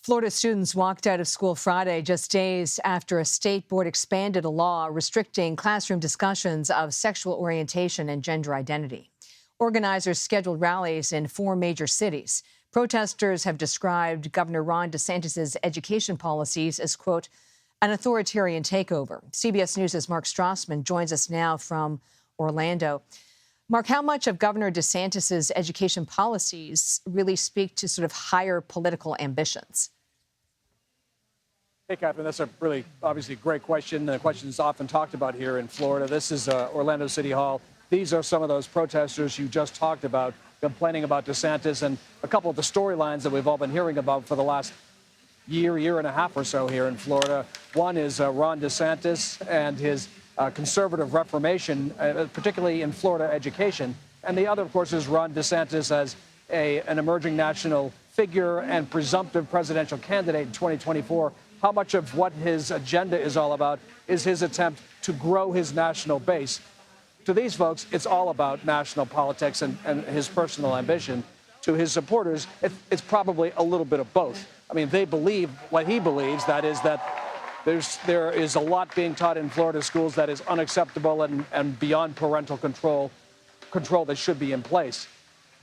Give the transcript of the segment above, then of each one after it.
Florida students walked out of school Friday just days after a state board expanded a law restricting classroom discussions of sexual orientation and gender identity. Organizers scheduled rallies in 4 major cities. Protesters have described Governor Ron DeSantis' education policies as, quote, an authoritarian takeover. CBS News' Mark Strassmann joins us now from Orlando. Mark, how much of Governor DeSantis' education policies really speak to sort of higher political ambitions? Hey, Catherine, that's a really obviously great question. The question is often talked about here in Florida. This is Orlando City Hall. These are some of those protesters you just talked about, complaining about DeSantis and a couple of the storylines that we've all been hearing about for the last year and a half or so here in Florida. One is Ron DeSantis and his conservative reformation, particularly in Florida education. And the other, of course, is Ron DeSantis as an emerging national figure and presumptive presidential candidate in 2024. How much of what his agenda is all about is his attempt to grow his national base. To these folks, it's all about national politics and his personal ambition. To his supporters, it's probably a little bit of both. I mean, they believe what he believes, that is that there is a lot being taught in Florida schools that is unacceptable and beyond parental control that should be in place.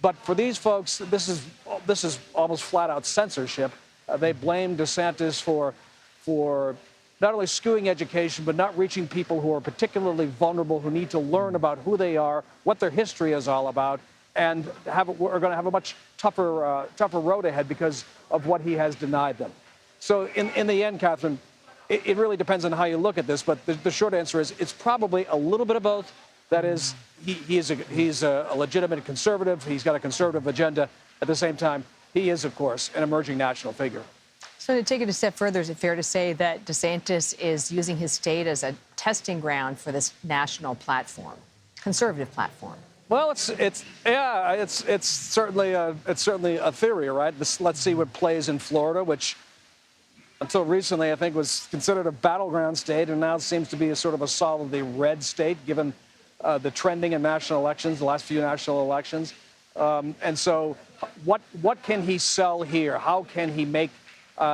But for these folks, this is almost flat out censorship. They blame DeSantis for not only skewing education, but not reaching people who are particularly vulnerable, who need to learn about who they are, what their history is all about, and are going to have a much tougher road ahead because of what he has denied them. So in the end, Catherine, it really depends on how you look at this, but the short answer is it's probably a little bit of both. That is, he's a legitimate conservative. He's got a conservative agenda. At the same time, he is, of course, an emerging national figure. So to take it a step further, is it fair to say that DeSantis is using his state as a testing ground for this national platform, conservative platform? Well, it's certainly a theory, right? Let's see what plays in Florida, which until recently I think was considered a battleground state, and now seems to be a sort of a solidly red state, given the trending in national elections, the last few national elections. And so, what can he sell here? How can he make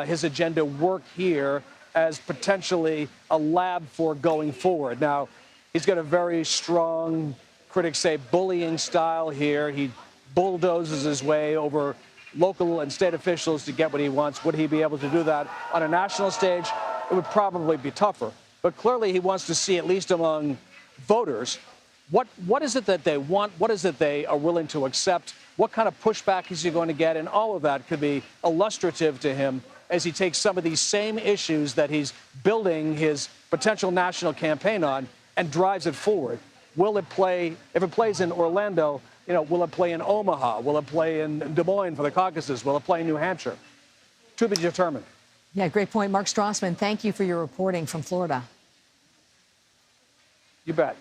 his agenda work here as potentially a lab for going forward? Now, he's got a very strong, critics say, bullying style here. He bulldozes his way over local and state officials to get what he wants. Would he be able to do that on a national stage? It would probably be tougher. But clearly he wants to see, at least among voters, what is it that they want? What is it they are willing to accept? What kind of pushback is he going to get? And all of that could be illustrative to him as he takes some of these same issues that he's building his potential national campaign on and drives it forward. Will it play, if it plays in Orlando, will it play in Omaha? Will it play in Des Moines for the caucuses? Will it play in New Hampshire? To be determined. Yeah, great point. Mark Strassmann, thank you for your reporting from Florida. You bet.